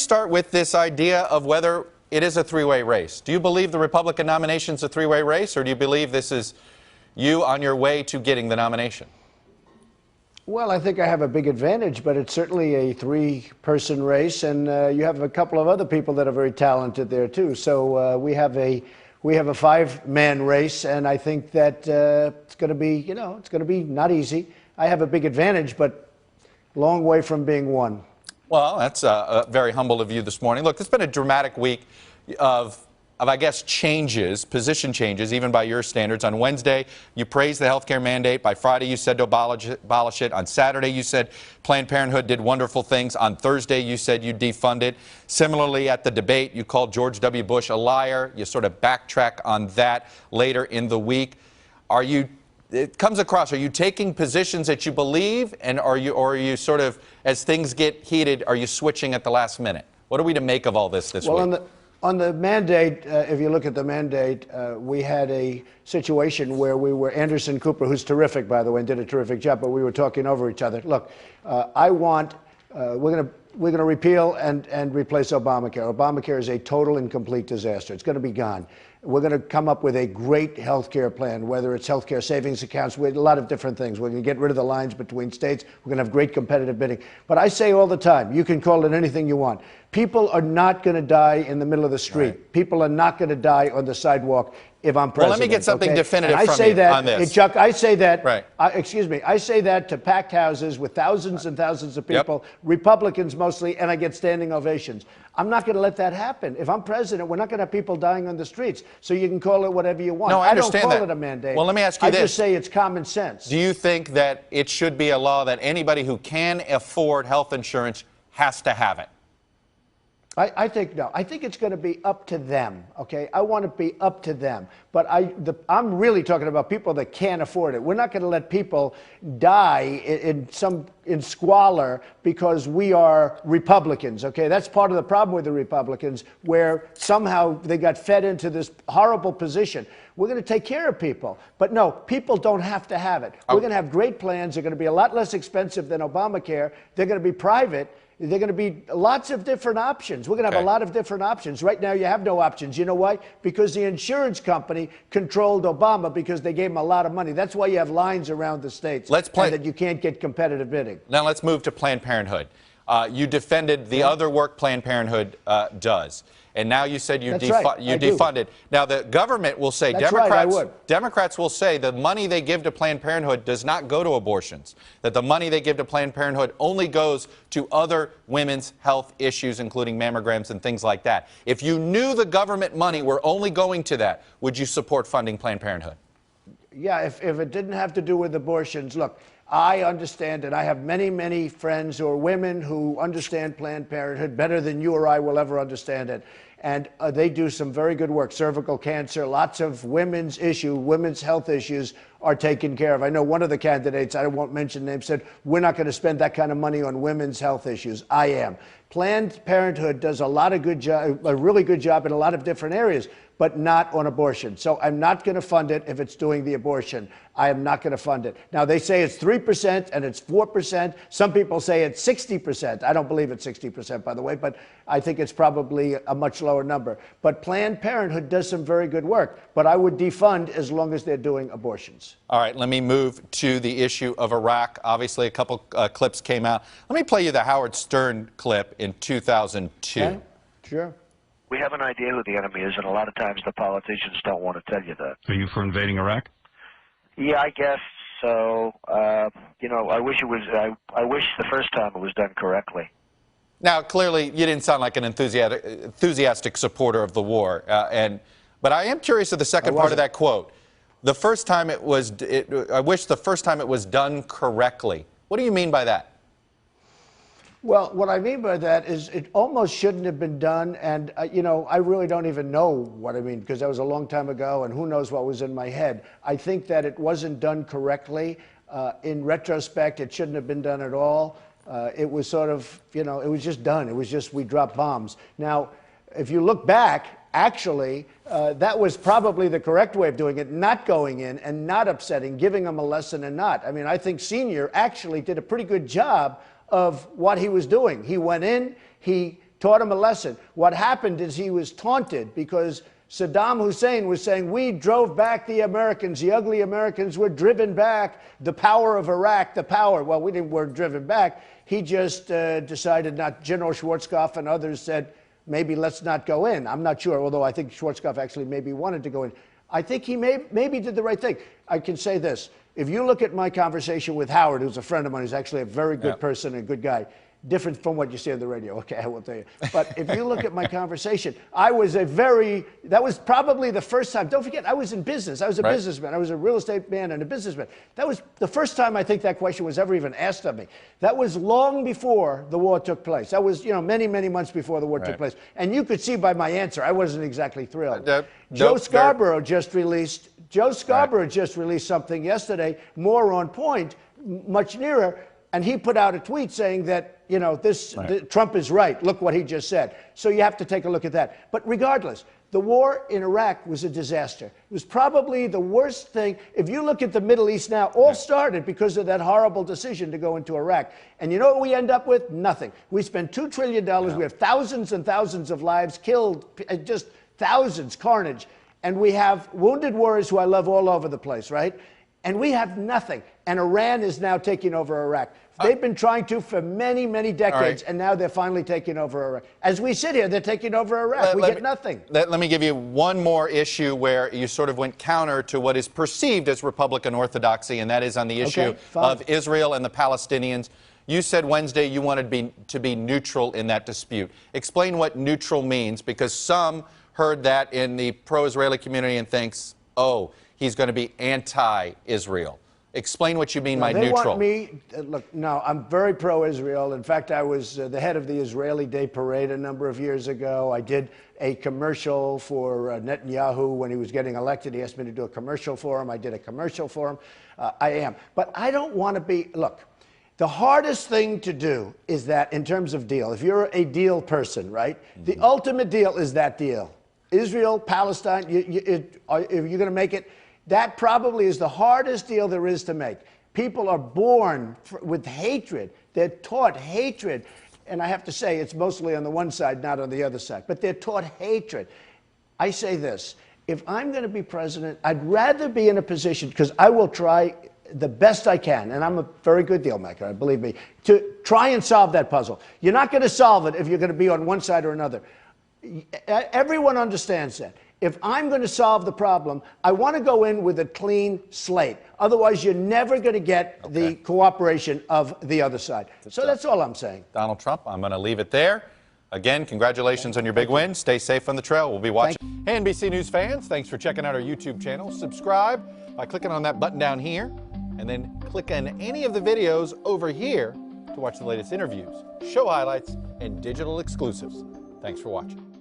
start with this idea of whether it is a three-way race. Do you believe the Republican nomination is a three-way race, or do you believe this is you on your way to getting the nomination? Well, I think I have a big advantage, but it's certainly a three-person race, and you have a couple of other people that are very talented there too. So we have a five-man race, and I think that it's going to be, it's going to be not easy. I have a big advantage, but long way from being one. Well, that's very humble of you this morning. Look, it's been a dramatic week of I guess, changes, position changes, even by your standards. On Wednesday, you praised the health care mandate. By Friday, you said to abolish it. On Saturday, you said Planned Parenthood did wonderful things. On Thursday, you said you defund it. Similarly, at the debate, you called George W. Bush a liar. You sort of backtrack on that later in the week. It comes across, are you taking positions that you believe, and or are you sort of, as things get heated, are you switching at the last minute? What are we to make of all this week? On the mandate, if you look at the mandate, we had a situation where we were Anderson Cooper, who's terrific, by the way, and did a terrific job, but we were talking over each other. Look, we're going to repeal and replace Obamacare. Obamacare is a total and complete disaster. It's going to be gone. We're going to come up with a great health care plan, whether it's health care savings accounts, with a lot of different things. We're going to get rid of the lines between states. We're going to have great competitive bidding. But I say all the time, you can call it anything you want. People are not going to die in the middle of the street. Right. People are not going to die on the sidewalk if I'm president. Well, let me get something definitive from you on this. Chuck, I say that, right. I say that to packed houses with thousands and thousands of people, Republicans mostly, and I get standing ovations. I'm not going to let that happen. If I'm president, we're not going to have people dying on the streets. So you can call it whatever you want. No, I understand don't call that. it a mandate. Well, let me ask you this. I just say it's common sense. Do you think that it should be a law that anybody who can afford health insurance has to have it? I think no. I think it's going to be up to them, okay? I want it to be up to them. But I'm really talking about people that can't afford it. We're not going to let people die in squalor because we are Republicans, okay? That's part of the problem with the Republicans, where somehow they got fed into this horrible position. We're going to take care of people. But no, people don't have to have it. We're going to have great plans. They're going to be a lot less expensive than Obamacare. They're going to be private. They're going to be lots of different options. We're going to have a lot of different options. Right now, you have no options. You know why? Because the insurance company controlled Obama because they gave him a lot of money. That's why you have lines around the states. And that you can't get competitive bidding. Now let's move to Planned Parenthood. You defended the other work Planned Parenthood does. And now you said you defunded. Now the government will say, Democrats will say the money they give to Planned Parenthood does not go to abortions, that the money they give to Planned Parenthood only goes to other women's health issues, including mammograms and things like that. If you knew the government money were only going to that, would you support funding Planned Parenthood? Yeah, if it didn't have to do with abortions, look, I understand it. I have many, many friends who are women who understand Planned Parenthood better than you or I will ever understand it. And they do some very good work. Cervical cancer, lots of women's health issues are taken care of. I know one of the candidates, I won't mention names, said, we're not going to spend that kind of money on women's health issues. I am. Planned Parenthood does a really good job in a lot of different areas, but not on abortion. So I'm not going to fund it if it's doing the abortion. I am not going to fund it. Now, they say it's 3% and it's 4%. Some people say it's 60%. I don't believe it's 60%, by the way, but I think it's probably a much lower number. But Planned Parenthood does some very good work, but I would defund as long as they're doing abortions. All right, let me move to the issue of Iraq. Obviously, a couple clips came out. Let me play you the Howard Stern clip in 2002. Okay? Sure. We have an idea who the enemy is, and a lot of times the politicians don't want to tell you that. Are you for invading Iraq? Yeah, I guess so. I wish it was. I wish the first time it was done correctly. Now, clearly, you didn't sound like an enthusiastic supporter of the war, but I am curious of the second part of that quote. The first time I wish the first time it was done correctly. What do you mean by that? Well, what I mean by that is it almost shouldn't have been done. And, I really don't even know what I mean, because that was a long time ago, and who knows what was in my head. I think that it wasn't done correctly. In retrospect, it shouldn't have been done at all. It was sort of, it was just done. It was just, we dropped bombs. Now, if you look back, actually, that was probably the correct way of doing it, not going in and not upsetting, giving them a lesson and not. I mean, I think Senior actually did a pretty good job of what he was doing. He went in, he taught him a lesson. What happened is he was taunted because Saddam Hussein was saying, we drove back the Americans, the ugly Americans were driven back, the power of Iraq, the power. Well, weren't driven back. He just decided not. General Schwarzkopf and others said, maybe let's not go in. I'm not sure, although I think Schwarzkopf actually maybe wanted to go in. I think he maybe did the right thing. I can say this. If you look at my conversation with Howard, who's a friend of mine, who's actually a very good person and a good guy, different from what you see on the radio. Okay, I will tell you. But if you look at my conversation, that was probably the first time. Don't forget, I was in business. I was a businessman. I was a real estate man and a businessman. That was the first time I think that question was ever even asked of me. That was long before the war took place. That was, many, many months before the war took place. And you could see by my answer, I wasn't exactly thrilled. Joe Scarborough just released something yesterday, more on point, much nearer. And he put out a tweet saying that, Trump is right. Look what he just said. So you have to take a look at that. But regardless, the war in Iraq was a disaster. It was probably the worst thing. If you look at the Middle East now, all started because of that horrible decision to go into Iraq. And you know what we end up with? Nothing. We spend $2 trillion. We have thousands and thousands of lives killed, just thousands, carnage. And we have wounded warriors who I love all over the place, right? And we have nothing. And Iran is now taking over Iraq. They've been trying to for many, many decades, and now they're finally taking over Iraq. As we sit here, they're taking over Iraq. We get nothing. Let me give you one more issue where you sort of went counter to what is perceived as Republican orthodoxy, and that is on the issue of Israel and the Palestinians. You said Wednesday you wanted to be neutral in that dispute. Explain what neutral means, because some heard that in the pro-Israeli community and thinks, oh, he's going to be anti-Israel. Explain what you mean by neutral. They want me, look, no, I'm very pro-Israel. In fact, I was the head of the Israeli Day Parade a number of years ago. I did a commercial for Netanyahu when he was getting elected. He asked me to do a commercial for him. I did a commercial for him. I am. But I don't want to be, look, the hardest thing to do is that in terms of deal, if you're a deal person, right, the ultimate deal is that deal. Israel, Palestine, if you're going to make it, that probably is the hardest deal there is to make. People are born with hatred. They're taught hatred. And I have to say, it's mostly on the one side, not on the other side. But they're taught hatred. I say this. If I'm going to be president, I'd rather be in a position, because I will try the best I can, and I'm a very good deal maker, believe me, to try and solve that puzzle. You're not going to solve it if you're going to be on one side or another. Everyone understands that. If I'm going to solve the problem, I want to go in with a clean slate. Otherwise, you're never going to get the cooperation of the other side. So that's all I'm saying. Donald Trump, I'm going to leave it there. Again, congratulations on your big win. Stay safe on the trail. We'll be watching. Hey, NBC News fans, thanks for checking out our YouTube channel. Subscribe by clicking on that button down here, and then click on any of the videos over here to watch the latest interviews, show highlights, and digital exclusives. Thanks for watching.